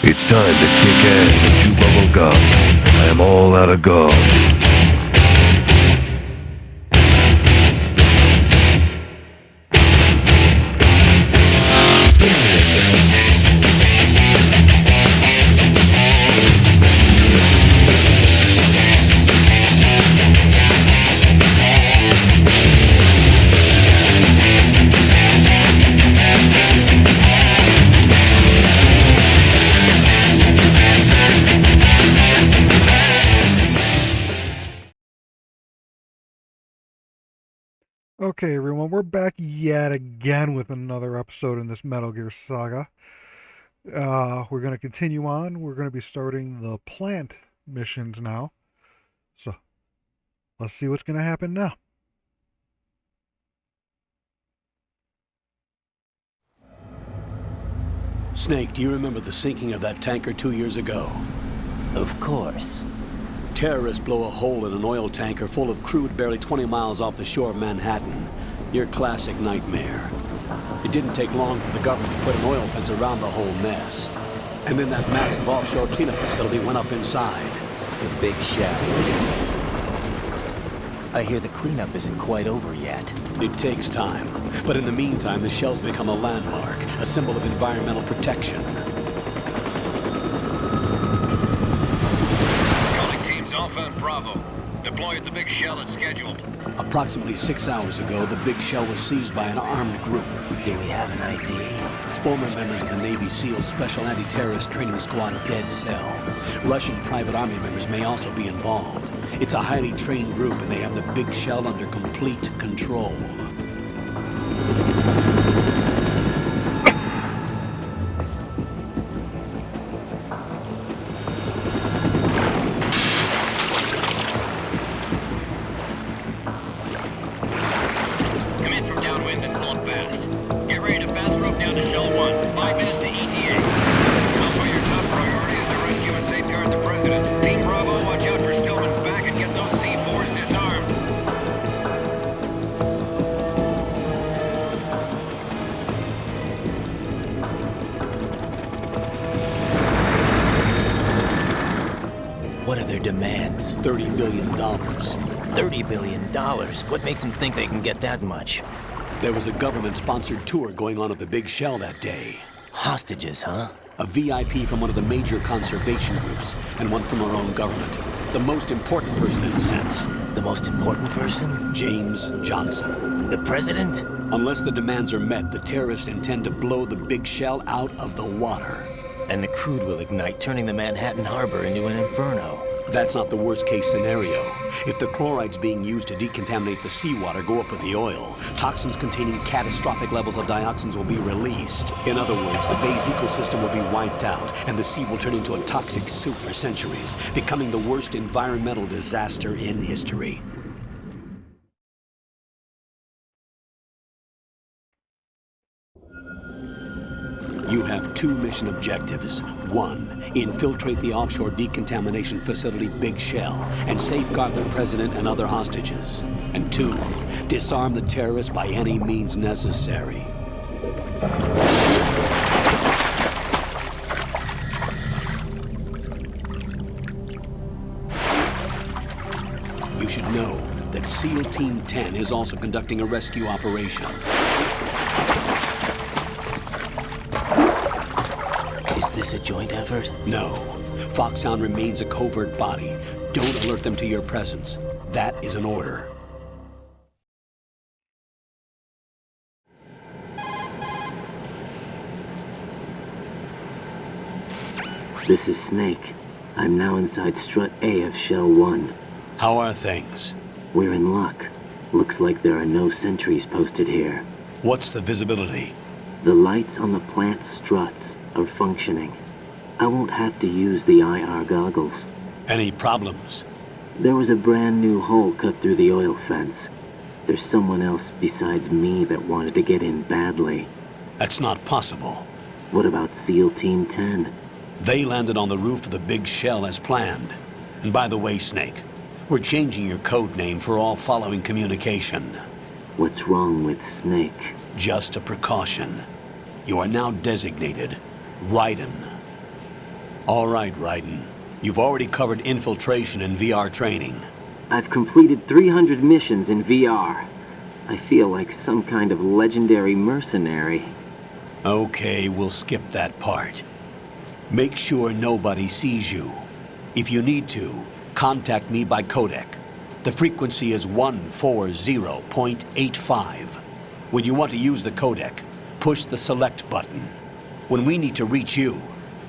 It's time to kick ass and chew bubble gum. I am all out of gum. Okay, everyone, we're back yet again with another episode in this Metal Gear Saga. We're going to continue on. We're going to be starting the plant missions now. So, let's see what's going to happen now. Snake, do you remember the sinking of that tanker 2 years ago? Of course. Terrorists blow a hole in an oil tanker full of crude barely 20 miles off the shore of Manhattan. Your classic nightmare. It didn't take long for the government to put an oil fence around the whole mess. And then that massive offshore cleanup facility went up inside. The big shell. I hear the cleanup isn't quite over yet. It takes time. But in the meantime, the shell's become a landmark, a symbol of environmental protection. Alpha and Bravo. Deploy at the Big Shell as scheduled. Approximately 6 hours ago, the Big Shell was seized by an armed group. Do we have an ID? Former members of the Navy SEALs Special Anti-Terrorist Training Squad Dead Cell. Russian private army members may also be involved. It's a highly trained group and they have the Big Shell under complete control. What are their demands? $30 billion. $30 billion? What makes them think they can get that much? There was a government-sponsored tour going on at the Big Shell that day. Hostages, huh? A VIP from one of the major conservation groups, and one from our own government. The most important person in a sense. The most important person? James Johnson. The president? Unless the demands are met, the terrorists intend to blow the Big Shell out of the water. And the crude will ignite, turning the Manhattan Harbor into an inferno. That's not the worst-case scenario. If the chlorides being used to decontaminate the seawater go up with the oil, toxins containing catastrophic levels of dioxins will be released. In other words, the bay's ecosystem will be wiped out, and the sea will turn into a toxic soup for centuries, becoming the worst environmental disaster in history. You have two mission objectives. One, infiltrate the offshore decontamination facility Big Shell and safeguard the president and other hostages. And two, disarm the terrorists by any means necessary. You should know that SEAL Team 10 is also conducting a rescue operation. Is this a joint effort? No. Foxhound remains a covert body. Don't alert them to your presence. That is an order. This is Snake. I'm now inside Strut A of Shell 1. How are things? We're in luck. Looks like there are no sentries posted here. What's the visibility? The lights on the plant's struts are functioning. I won't have to use the IR goggles. Any problems? There was a brand new hole cut through the oil fence. There's someone else besides me that wanted to get in badly. That's not possible. What about SEAL Team 10? They landed on the roof of the Big Shell as planned. And by the way, Snake, we're changing your code name for all following communication. What's wrong with Snake? Just a precaution. You are now designated Raiden. All right, Raiden. You've already covered infiltration and VR training. I've completed 300 missions in VR. I feel like some kind of legendary mercenary. Okay, we'll skip that part. Make sure nobody sees you. If you need to, contact me by codec. The frequency is 140.85. When you want to use the codec, push the select button. When we need to reach you,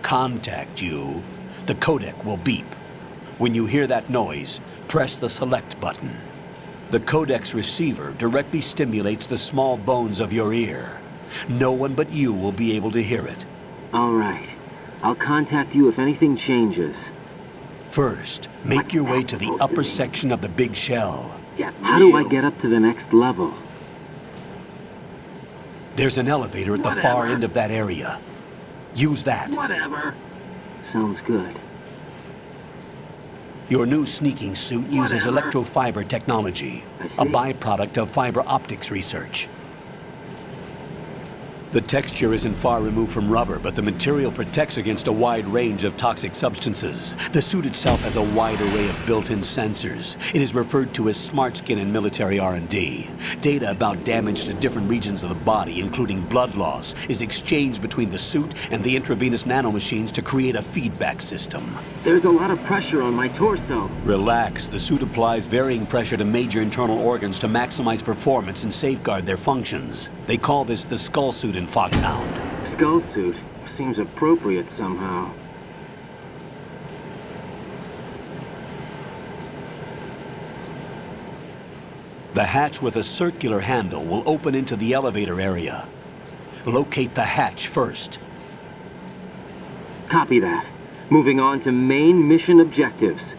contact you, the codec will beep. When you hear that noise, press the select button. The codec's receiver directly stimulates the small bones of your ear. No one but you will be able to hear it. All right. I'll contact you if anything changes. First, make your way to the upper section of the big shell. How do I get up to the next level? There's an elevator at the far end of that area. Use that. Sounds good. Your new sneaking suit uses electrofiber technology, a byproduct of fiber optics research. The texture isn't far removed from rubber, but the material protects against a wide range of toxic substances. The suit itself has a wide array of built-in sensors. It is referred to as smart skin in military R&D. Data about damage to different regions of the body, including blood loss, is exchanged between the suit and the intravenous nanomachines to create a feedback system. There's a lot of pressure on my torso. Relax. The suit applies varying pressure to major internal organs to maximize performance and safeguard their functions. They call this the skull suit in Foxhound. Skull suit seems appropriate somehow. The hatch with a circular handle will open into the elevator area. Locate the hatch first. Copy that. Moving on to main mission objectives.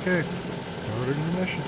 Okay, starting the mission.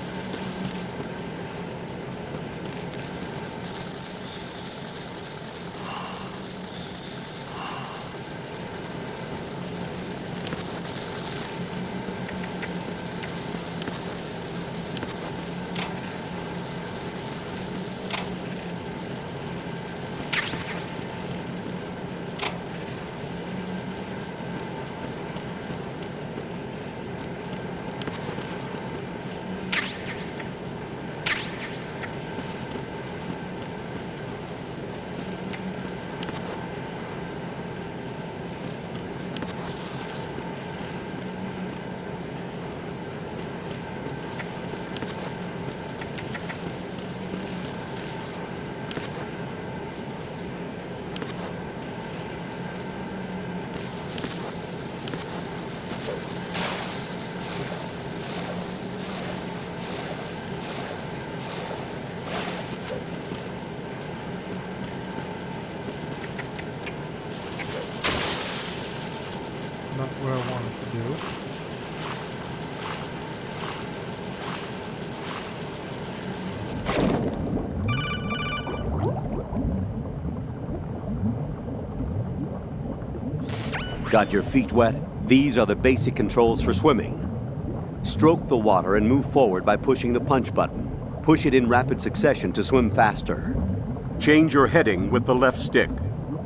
Not what I wanted to do. Got your feet wet? These are the basic controls for swimming. Stroke the water and move forward by pushing the punch button. Push it in rapid succession to swim faster. Change your heading with the left stick.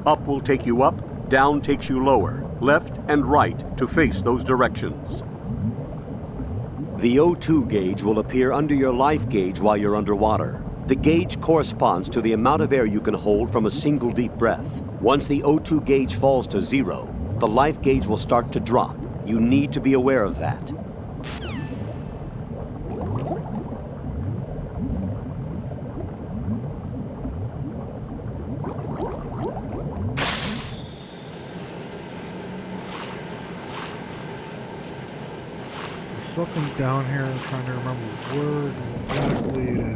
Up will take you up, down takes you lower, left and right to face those directions. The O2 gauge will appear under your life gauge while you're underwater. The gauge corresponds to the amount of air you can hold from a single deep breath. Once the O2 gauge falls to 0, the life gauge will start to drop. You need to be aware of that. There's something down here. I'm trying to remember where exactly it is.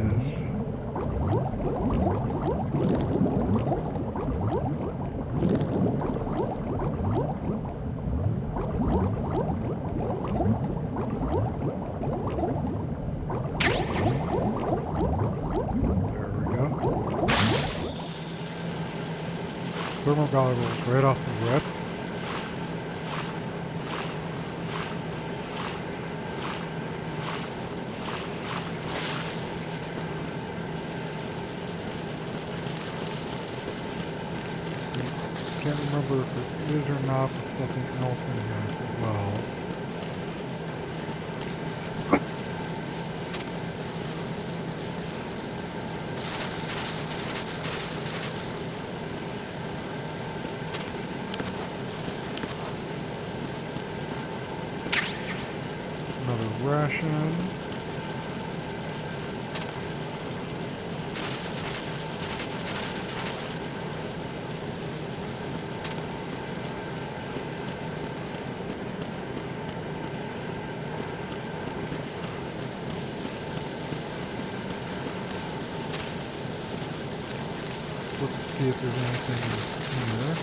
Thermal goggles right off the rip. can't remember if it is or not, but something else in here as well. Another ration. Let's see if there's anything in here.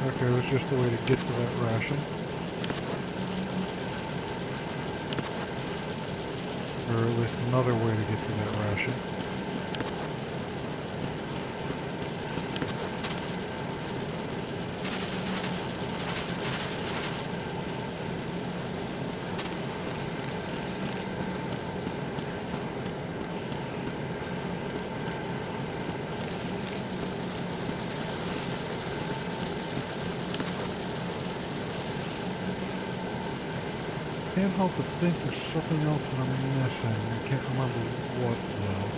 Okay, it was just a way to get to that ration. Or at least another way to get to that ration. Can't help but think there's something else that I'm missing. I can't remember what though.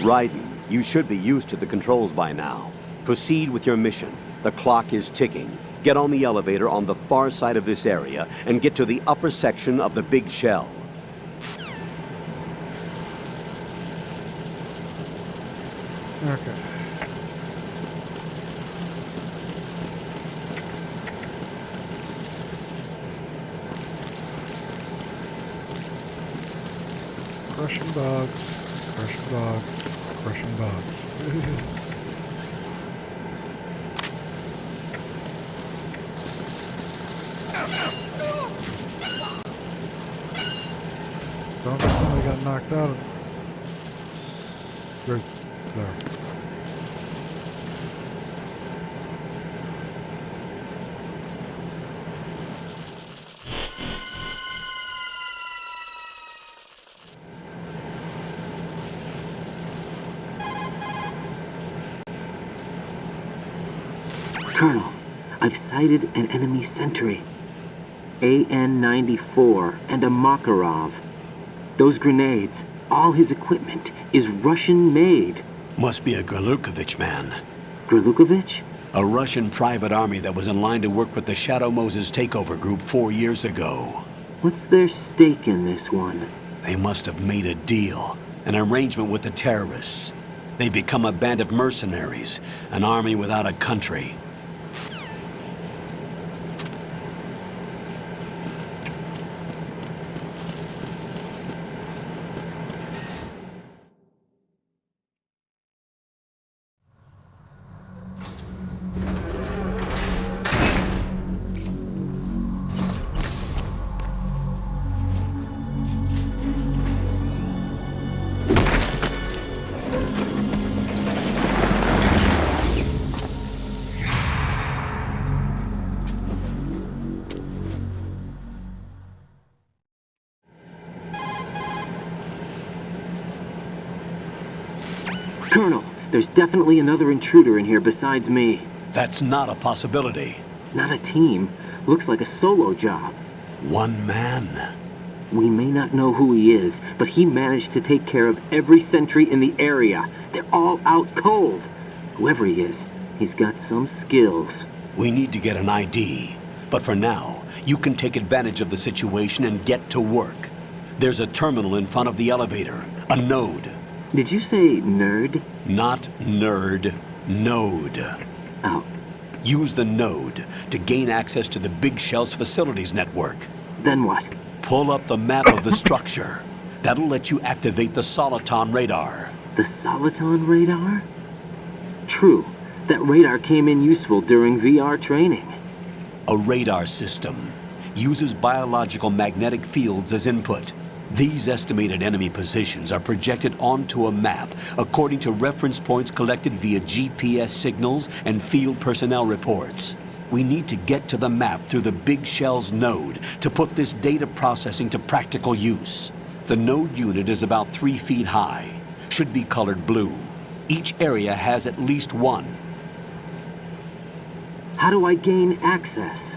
Raiden, you should be used to the controls by now. Proceed with your mission. The clock is ticking. Get on the elevator on the far side of this area and get to the upper section of the big shell. Okay. Crushing bugs, crushing bugs, crushing bugs. Don't think somebody got knocked out. Right there. Colonel, I've sighted an enemy sentry. AN-94 and a Makarov. Those grenades, all his equipment, is Russian-made. Must be a Gorlukovich man. Gorlukovich? A Russian private army that was in line to work with the Shadow Moses takeover group 4 years ago. What's their stake in this one? They must have made a deal, an arrangement with the terrorists. They become a band of mercenaries, an army without a country. Colonel, there's definitely another intruder in here besides me. That's not a possibility. Not a team. Looks like a solo job. One man. We may not know who he is, but he managed to take care of every sentry in the area. They're all out cold. Whoever he is, he's got some skills. We need to get an ID. But for now, you can take advantage of the situation and get to work. There's a terminal in front of the elevator. A node. Did you say nerd? Not nerd. Node. Oh, Use the node to gain access to the Big Shell's facilities network. then what? Pull up the map of the structure. That'll let you activate the Soliton radar. The Soliton radar? True. That radar came in useful during VR training. A radar system uses biological magnetic fields as input. These estimated enemy positions are projected onto a map according to reference points collected via GPS signals and field personnel reports. We need to get to the map through the Big Shell's node to put this data processing to practical use. The node unit is about 3 feet high, should be colored blue. Each area has at least one. How do I gain access?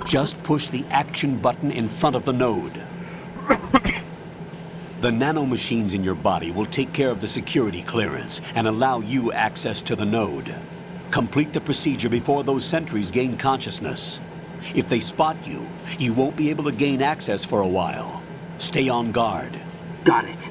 Just push the action button in front of the node. The nanomachines in your body will take care of the security clearance and allow you access to the node. Complete the procedure before those sentries gain consciousness. If they spot you, you won't be able to gain access for a while. Stay on guard. Got it.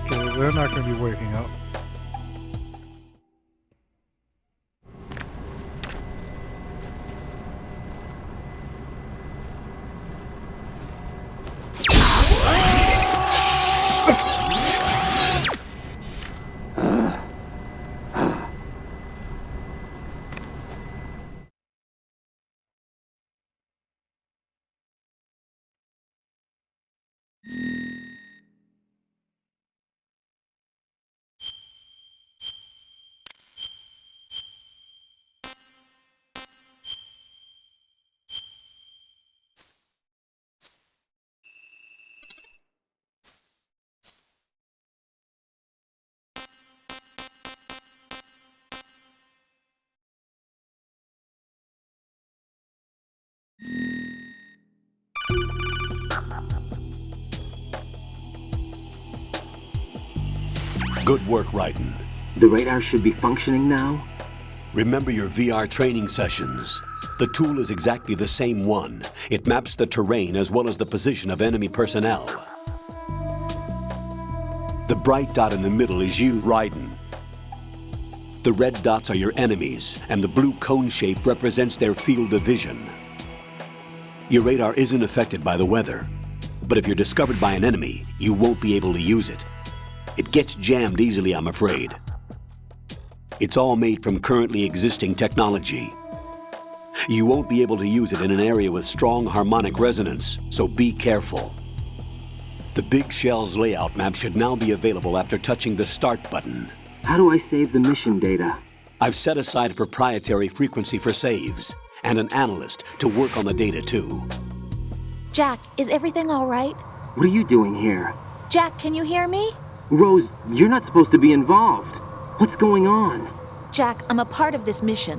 Okay, they're not going to be waking up. Good work, Raiden. The radar should be functioning now? Remember your VR training sessions. The tool is exactly the same one. It maps the terrain as well as the position of enemy personnel. The bright dot in the middle is you, Raiden. The red dots are your enemies, and the blue cone shape represents their field of vision. Your radar isn't affected by the weather, but if you're discovered by an enemy, you won't be able to use it. It gets jammed easily, I'm afraid. It's all made from currently existing technology. You won't be able to use it in an area with strong harmonic resonance, so be careful. The Big Shell's layout map should now be available after touching the Start button. How do I save the mission data? I've set aside a proprietary frequency for saves, and an analyst to work on the data too. Jack, is everything all right? What are you doing here? Jack, can you hear me? Rose, you're not supposed to be involved. What's going on? Jack, I'm a part of this mission.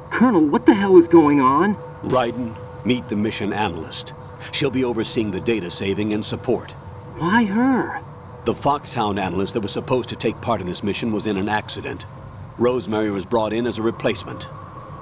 Colonel, what the hell is going on? Raiden, meet the mission analyst. She'll be overseeing the data saving and support. Why her? The Foxhound analyst that was supposed to take part in this mission was in an accident. Rosemary was brought in as a replacement.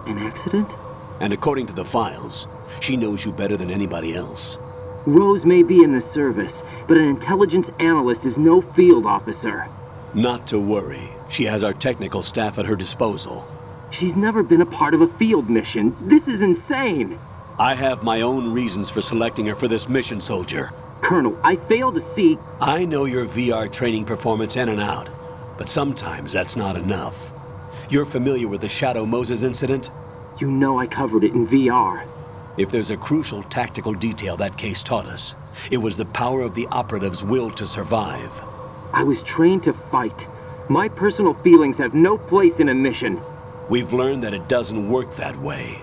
An accident? And according to the files, she knows you better than anybody else. Rose may be in the service, but an intelligence analyst is no field officer. Not to worry. She has our technical staff at her disposal. She's never been a part of a field mission. This is insane. I have my own reasons for selecting her for this mission, soldier. Colonel, I fail to see... I know your VR training performance in and out, but sometimes that's not enough. You're familiar with the Shadow Moses incident? You know I covered it in VR. If there's a crucial tactical detail that case taught us, it was the power of the operative's will to survive. I was trained to fight. My personal feelings have no place in a mission. We've learned that it doesn't work that way.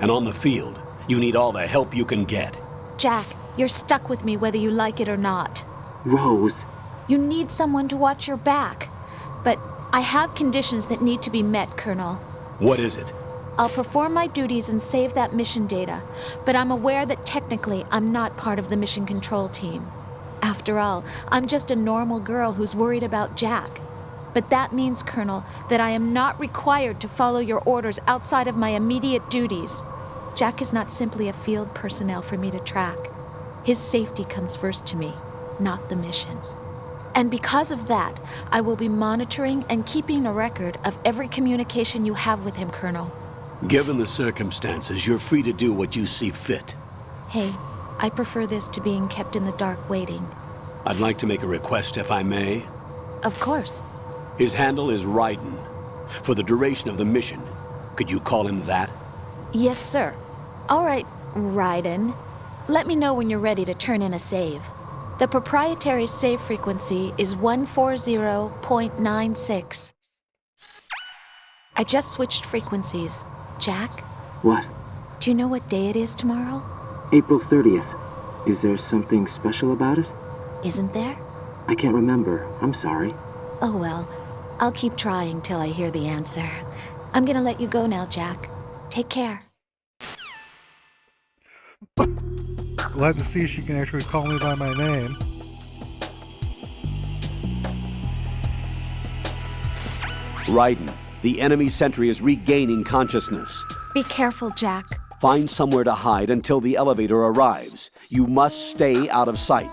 And on the field, you need all the help you can get. Jack, you're stuck with me whether you like it or not. Rose. You need someone to watch your back. But I have conditions that need to be met, Colonel. What is it? I'll perform my duties and save that mission data, but I'm aware that technically I'm not part of the mission control team. After all, I'm just a normal girl who's worried about Jack. But that means, Colonel, that I am not required to follow your orders outside of my immediate duties. Jack is not simply a field personnel for me to track. His safety comes first to me, not the mission. And because of that, I will be monitoring and keeping a record of every communication you have with him, Colonel. Given the circumstances, you're free to do what you see fit. Hey, I prefer this to being kept in the dark waiting. I'd like to make a request, if I may. Of course. His handle is Raiden. For the duration of the mission, could you call him that? Yes, sir. All right, Raiden. Let me know when you're ready to turn in a save. The proprietary save frequency is 140.96. I just switched frequencies. Jack, What? do you know what day it is tomorrow? April 30th. Is there something special about it? Isn't there? I can't remember. I'm sorry. Oh well, I'll keep trying till I hear the answer. I'm gonna let you go now, Jack. Take care. Glad to see she can actually call me by my name. Raiden, the enemy sentry is regaining consciousness. Be careful, Jack. Find somewhere to hide until the elevator arrives. You must stay out of sight.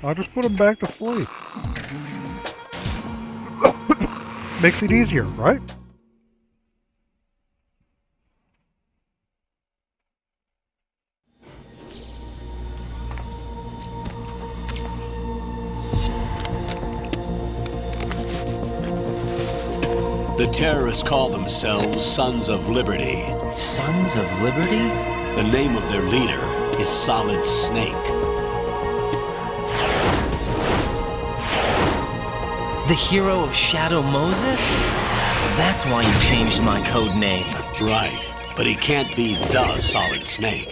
I'll just put him back to sleep. Makes it easier, right? The terrorists call themselves Sons of Liberty. Sons of Liberty? The name of their leader is Solid Snake. The hero of Shadow Moses? So that's why you changed my code name. Right, but he can't be the Solid Snake.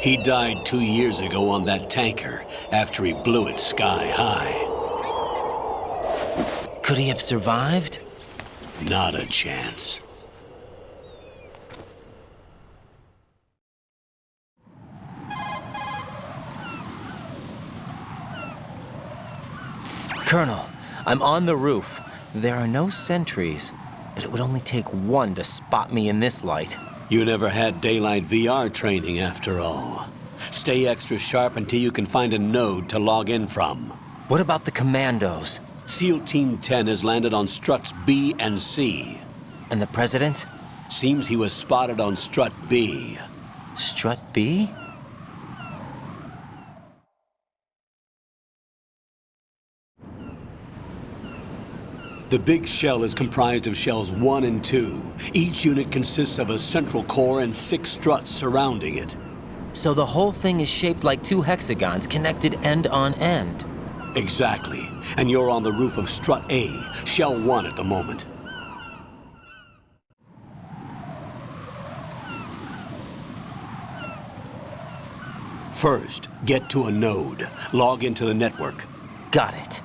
He died 2 years ago on that tanker after he blew it sky high. Could he have survived? Not a chance. Colonel, I'm on the roof. There are no sentries, but it would only take one to spot me in this light. You never had daylight VR training after all. Stay extra sharp until you can find a node to log in from. What about the commandos? SEAL Team 10 has landed on struts B and C. And the president? Seems he was spotted on strut B. Strut B? The big shell is comprised of shells 1 and 2. Each unit consists of a central core and 6 struts surrounding it. So the whole thing is shaped like 2 hexagons connected end on end. Exactly. And you're on the roof of strut A, shell 1 at the moment. First, get to a node. Log into the network. Got it.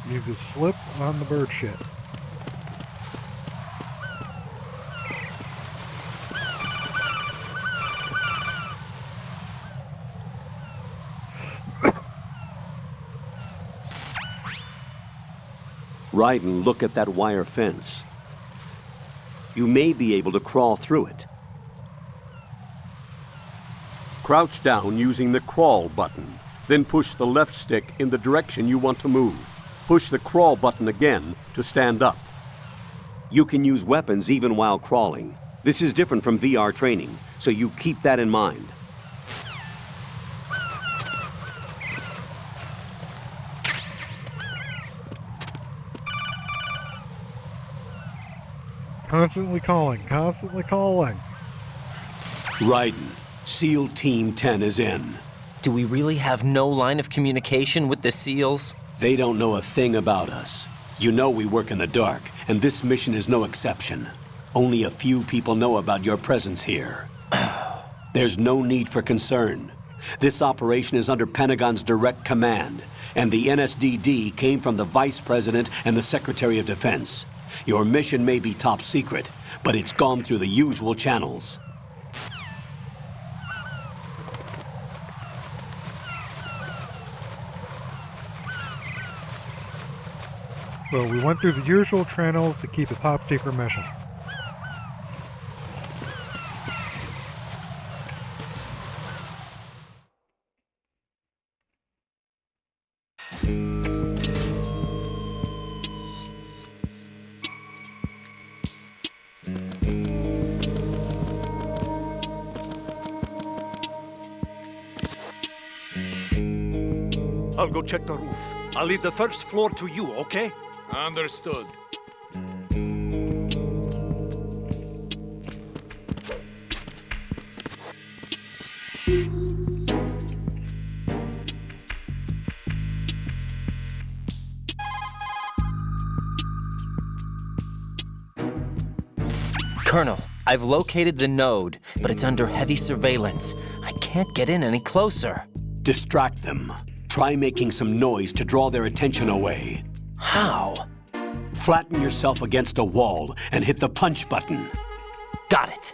You can slip on the bird shit. Raiden, look at that wire fence. You may be able to crawl through it. Crouch down using the crawl button. Then push the left stick in the direction you want to move. Push the crawl button again to stand up. You can use weapons even while crawling. This is different from VR training, so you keep that in mind. Constantly calling, constantly calling. Raiden, SEAL Team 10 is in. Do we really have no line of communication with the SEALs? They don't know a thing about us. You know we work in the dark, and this mission is no exception. Only a few people know about your presence here. There's no need for concern. This operation is under Pentagon's direct command, and the NSDD came from the Vice President and the Secretary of Defense. Your mission may be top secret, but it's gone through the usual channels. So we went through the usual channels to keep a top secret mission. I'll go check the roof. I'll leave the first floor to you, okay? Understood. Colonel, I've located the node, but it's under heavy surveillance. I can't get in any closer. Distract them. Try making some noise to draw their attention away. How? Flatten yourself against a wall and hit the punch button. Got it.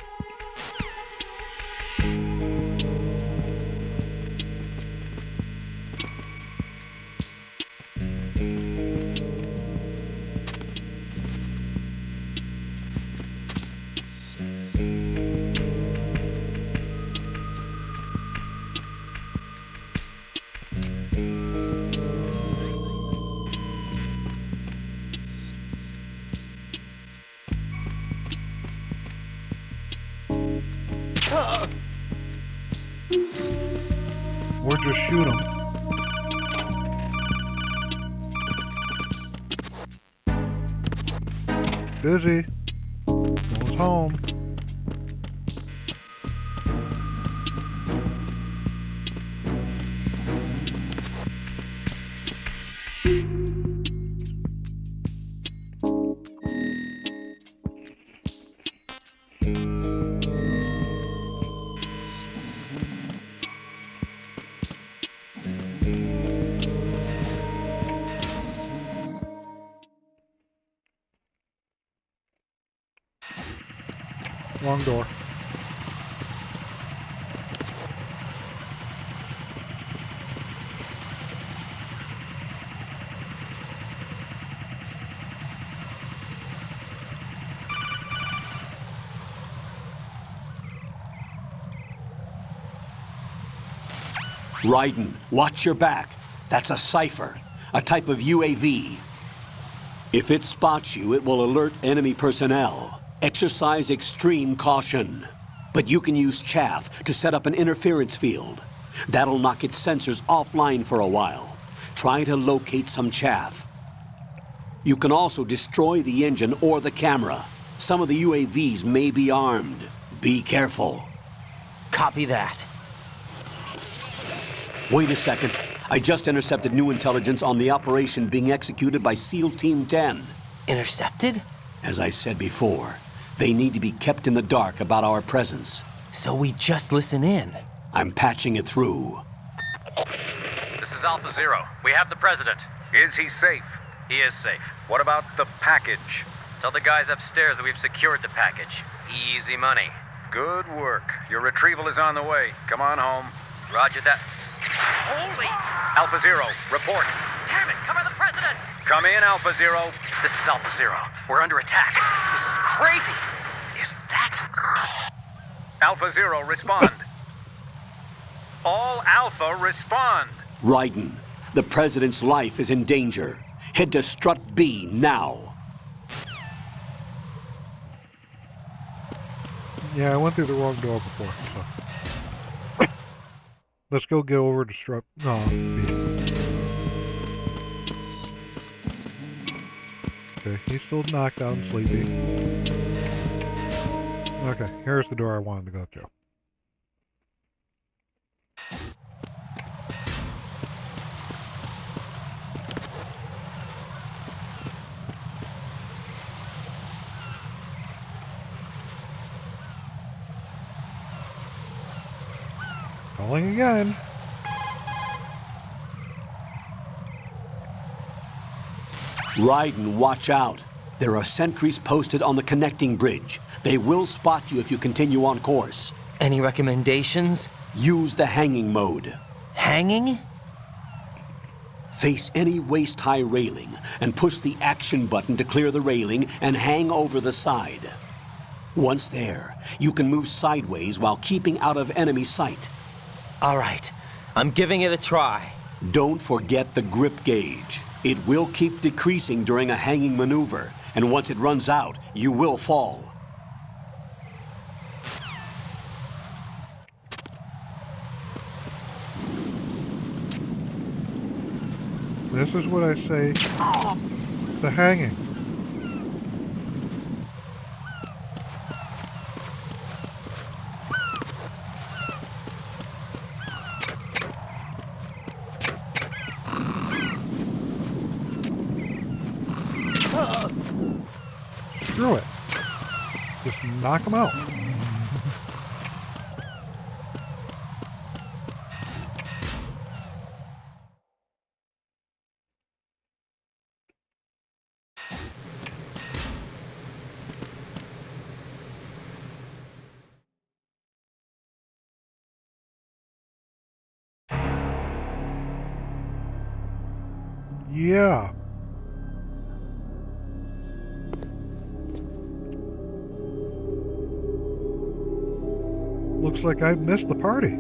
Or just shoot them. Busy. Goes home. Wrong door. Raiden, watch your back. That's a cipher, a type of UAV. If it spots you, it will alert enemy personnel. Exercise extreme caution. But you can use chaff to set up an interference field. That'll knock its sensors offline for a while. Try to locate some chaff. You can also destroy the engine or the camera. Some of the UAVs may be armed. Be careful. Copy that. Wait a second. I just intercepted new intelligence on the operation being executed by SEAL Team 10. Intercepted? As I said before, they need to be kept in the dark about our presence. So we just listen in. I'm patching it through. This is Alpha Zero. We have the president. Is he safe? He is safe. What about the package? Tell the guys upstairs that we've secured the package. Easy money. Good work. Your retrieval is on the way. Come on home. Roger that. Holy! Alpha Zero, report. Damn it, cover the president! Come in, Alpha Zero. This is Alpha Zero. We're under attack. This is crazy. Is that... Alpha Zero, respond. All Alpha, respond. Raiden, the president's life is in danger. Head to Strut B now. Yeah, I went through the wrong door before, so. Let's go get over to Strut. No. Okay, he's still knocked out and sleepy. Okay, here's the door I wanted to go to. Calling again. Raiden, watch out. There are sentries posted on the connecting bridge. They will spot you if you continue on course. Any recommendations? Use the hanging mode. Hanging? Face any waist-high railing and push the action button to clear the railing and hang over the side. Once there, you can move sideways while keeping out of enemy sight. All right, I'm giving it a try. Don't forget the grip gauge. It will keep decreasing during a hanging maneuver, and once it runs out, you will fall. This is what I say. The hanging. Screw it. Just knock them out. Yeah. Looks like I've missed the party.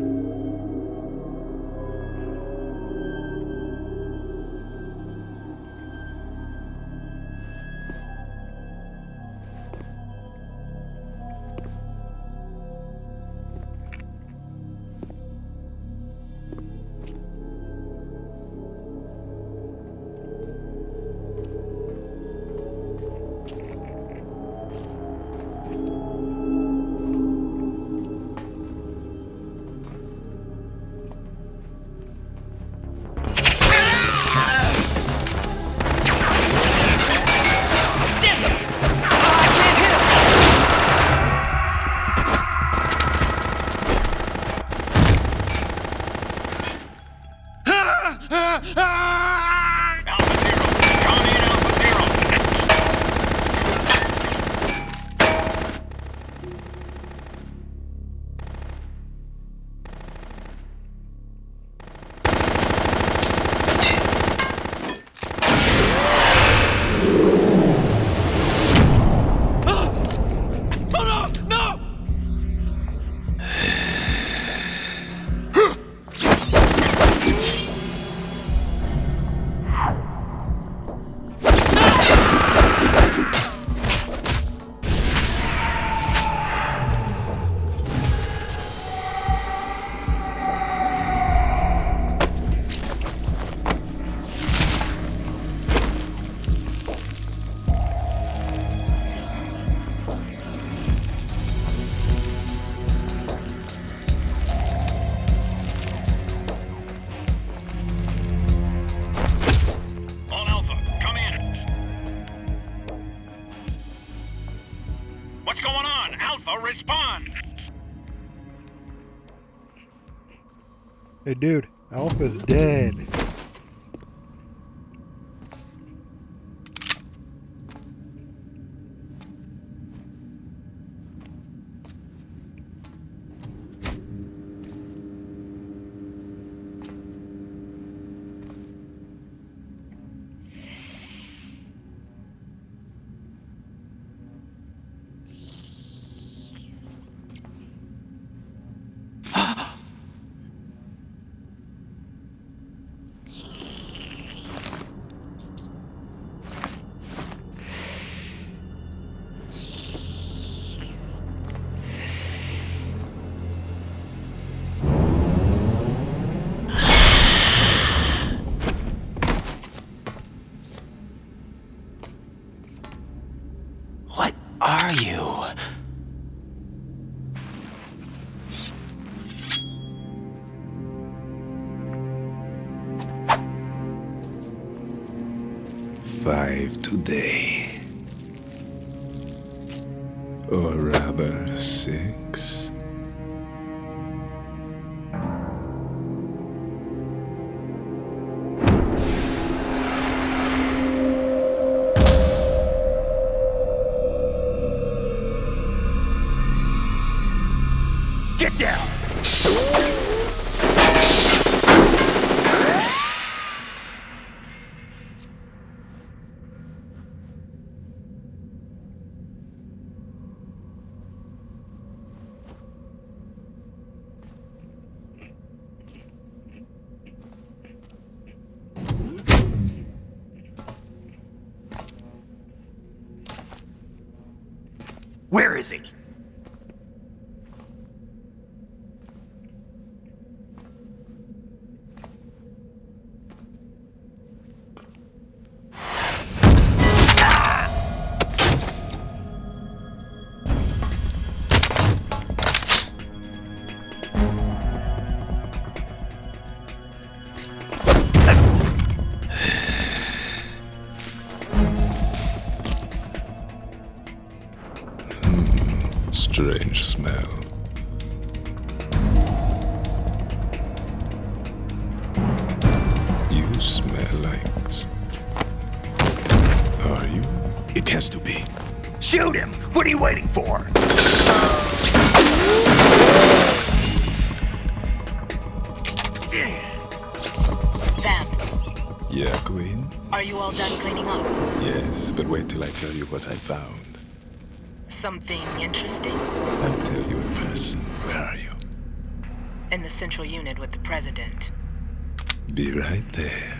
What's going on? Alpha, respond! Hey, dude, Alpha's dead. What are you? Five today. Or rather, 6. Get down! Where is he? Strange smell. You smell like... Are you? It has to be. Shoot him! What are you waiting for? Vamp, Yeah, Queen? are you all done cleaning up? Yes, but wait till I tell you what I found. Something interesting? I'll tell you in person. Where are you? In the central unit with the president. Be right there.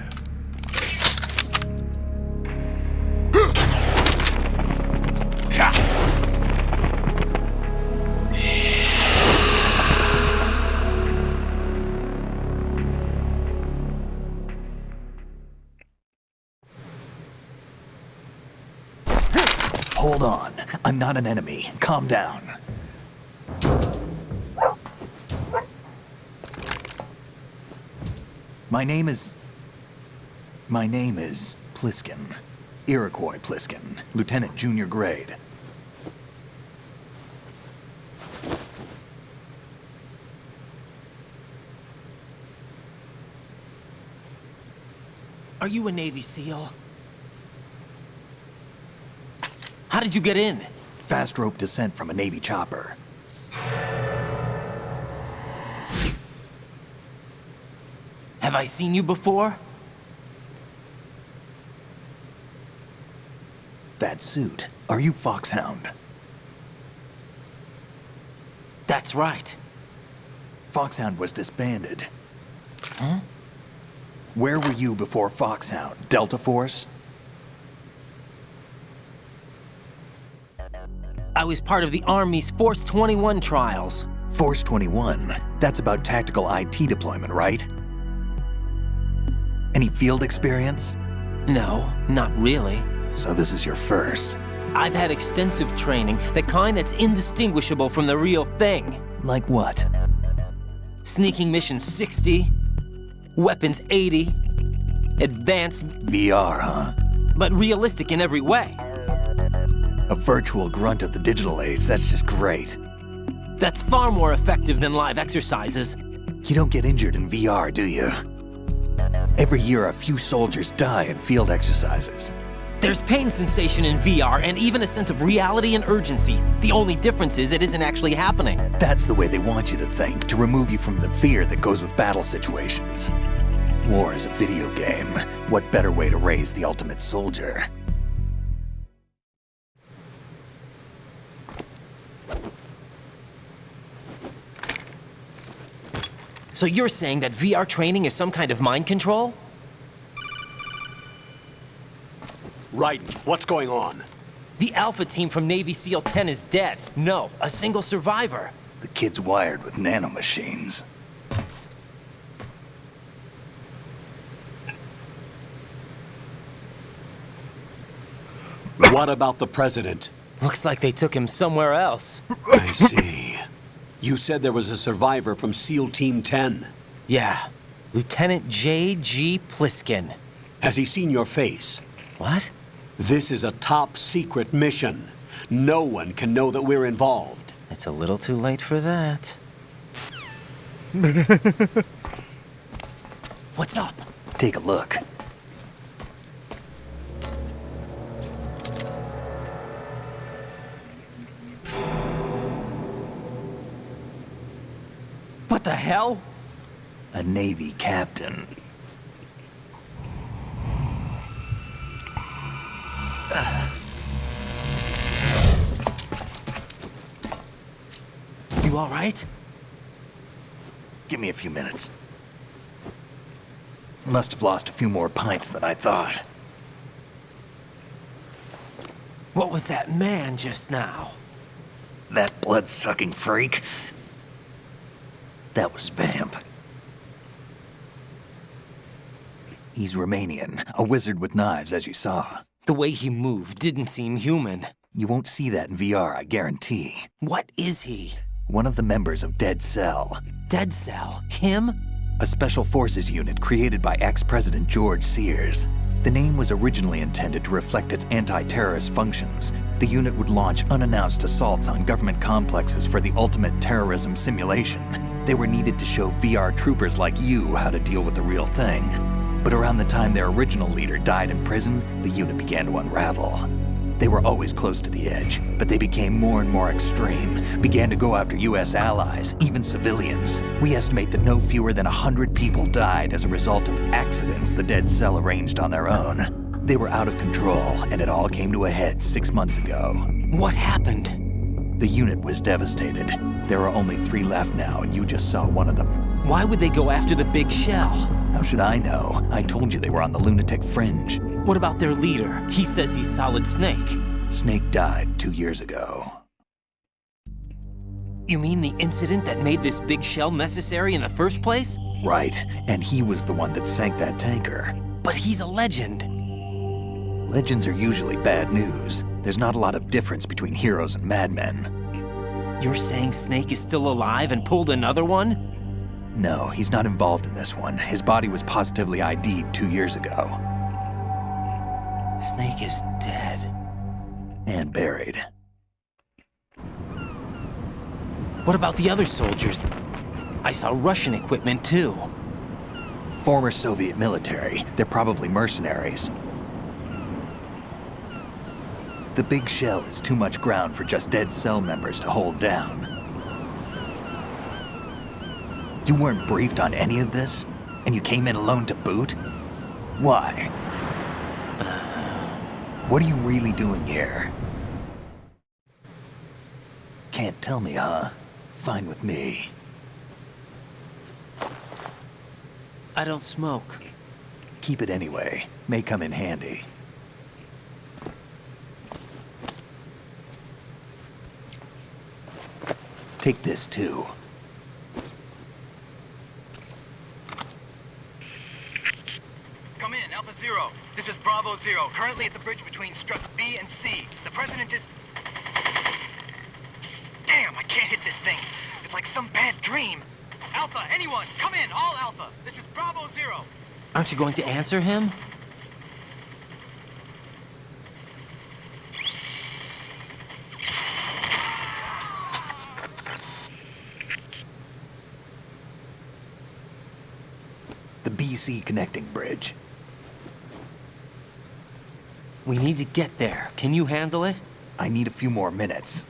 Hold on. I'm not an enemy. Calm down. My name is Pliskin. Iroquois Pliskin. Lieutenant Junior Grade. Are you a Navy SEAL? How did you get in? Fast rope descent from a Navy chopper. Have I seen you before? That suit. Are you Foxhound? That's right. Foxhound was disbanded. Huh? Where were you before Foxhound? Delta Force? I was part of the Army's Force 21 trials. Force 21? That's about tactical IT deployment, right? Any field experience? No, not really. So this is your first. I've had extensive training, the kind that's indistinguishable from the real thing. Like what? Sneaking mission 60, weapons 80, advanced... VR, huh? But realistic in every way. A virtual grunt of the digital age, that's just great. That's far more effective than live exercises. You don't get injured in VR, do you? Every year, a few soldiers die in field exercises. There's pain sensation in VR and even a sense of reality and urgency. The only difference is it isn't actually happening. That's the way they want you to think, to remove you from the fear that goes with battle situations. War is a video game. What better way to raise the ultimate soldier? So you're saying that VR training is some kind of mind control? Raiden, what's going on? The Alpha team from Navy SEAL 10 is dead. No, a single survivor. The kid's wired with nanomachines. What about the president? Looks like they took him somewhere else. I see. You said there was a survivor from SEAL Team 10. Yeah, Lieutenant J.G. Pliskin. Has he seen your face? What? This is a top secret mission. No one can know that we're involved. It's a little too late for that. What's up? Take a look. What the hell? A Navy captain. You all right? Give me a few minutes. Must have lost a few more pints than I thought. What was that man just now? That blood-sucking freak? That was Vamp. He's Romanian, a wizard with knives, as you saw. The way he moved didn't seem human. You won't see that in VR, I guarantee. What is he? One of the members of Dead Cell. Dead Cell? Him? A special forces unit created by ex-President George Sears. The name was originally intended to reflect its anti-terrorist functions. The unit would launch unannounced assaults on government complexes for the ultimate terrorism simulation. They were needed to show VR troopers like you how to deal with the real thing. But around the time their original leader died in prison, the unit began to unravel. They were always close to the edge, but they became more and more extreme, began to go after US allies, even civilians. We estimate that no fewer than 100 people died as a result of accidents the Dead Cell arranged on their own. They were out of control, and it all came to a head 6 months ago. What happened? The unit was devastated. There are only 3 left now, and you just saw one of them. Why would they go after the big shell? How should I know? I told you they were on the lunatic fringe. What about their leader? He says he's Solid Snake. Snake died 2 years ago. You mean the incident that made this big shell necessary in the first place? Right, and he was the one that sank that tanker. But he's a legend. Legends are usually bad news. There's not a lot of difference between heroes and madmen. You're saying Snake is still alive and pulled another one? No, he's not involved in this one. His body was positively ID'd 2 years ago. Snake is dead. And buried. What about the other soldiers? I saw Russian equipment too. Former Soviet military. They're probably mercenaries. The big shell is too much ground for just Dead Cell members to hold down. You weren't briefed on any of this? And you came in alone to boot? Why? What are you really doing here? Can't tell me, huh? Fine with me. I don't smoke. Keep it anyway. May come in handy. Take this too. Come in, Alpha Zero. This is Bravo Zero, currently at the bridge between struts B and C. The president is... Damn, I can't hit this thing. It's like some bad dream. Alpha, anyone, come in, all Alpha. This is Bravo Zero. Aren't you going to answer him? DC connecting bridge. We need to get there. Can you handle it? I need a few more minutes.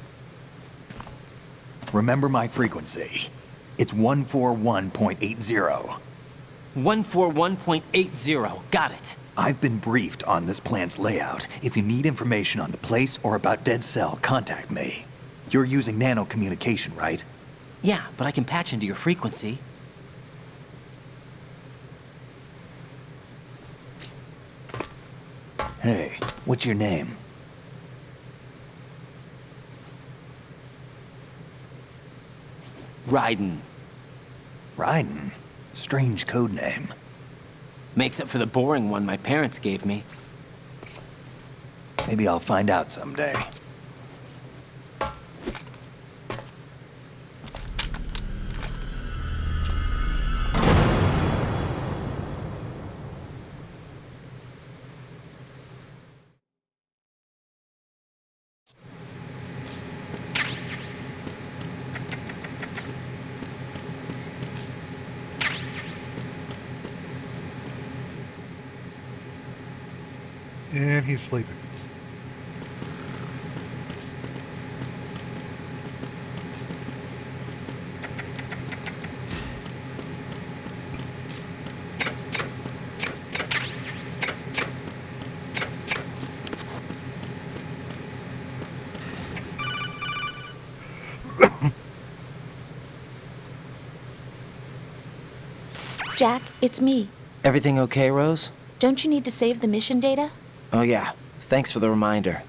Remember my frequency. It's 141.80. 141.80. Got it. I've been briefed on this plant's layout. If you need information on the place or about Dead Cell, contact me. You're using nano communication, right? Yeah, but I can patch into your frequency. Hey, what's your name? Raiden. Raiden? Strange code name. Makes up for the boring one my parents gave me. Maybe I'll find out someday. And he's sleeping. Jack, it's me. Everything okay, Rose? Don't you need to save the mission data? Oh yeah, thanks for the reminder.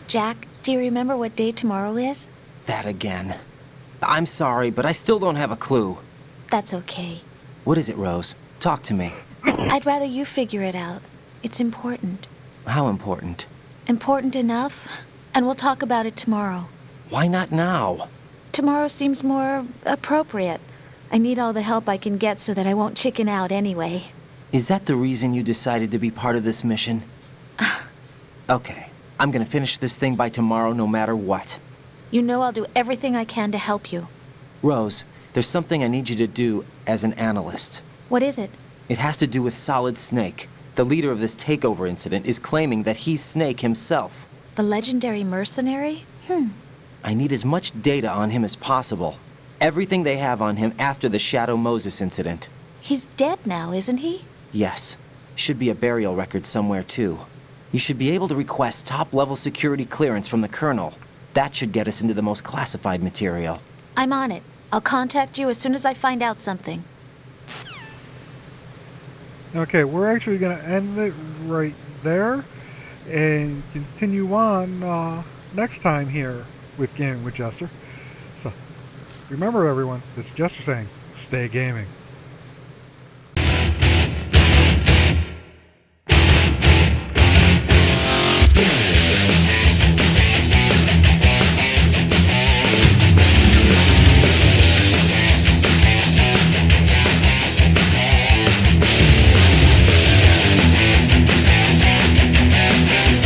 Jack, do you remember what day tomorrow is? That again. I'm sorry, but I still don't have a clue. That's okay. What is it, Rose? Talk to me. I'd rather you figure it out. It's important. How important? Important enough? And we'll talk about it tomorrow. Why not now? Tomorrow seems more appropriate. I need all the help I can get so that I won't chicken out anyway. Is that the reason you decided to be part of this mission? Okay, I'm gonna finish this thing by tomorrow no matter what. You know I'll do everything I can to help you. Rose, there's something I need you to do as an analyst. What is it? It has to do with Solid Snake. The leader of this takeover incident is claiming that he's Snake himself. The legendary mercenary? I need as much data on him as possible. Everything they have on him after the Shadow Moses incident. He's dead now, isn't he? Yes. Should be a burial record somewhere, too. You should be able to request top-level security clearance from the Colonel. That should get us into the most classified material. I'm on it. I'll contact you as soon as I find out something. Okay, we're actually going to end it right there and continue on next time here with Gaming with Jester. So, remember everyone, this is Jester saying, stay gaming.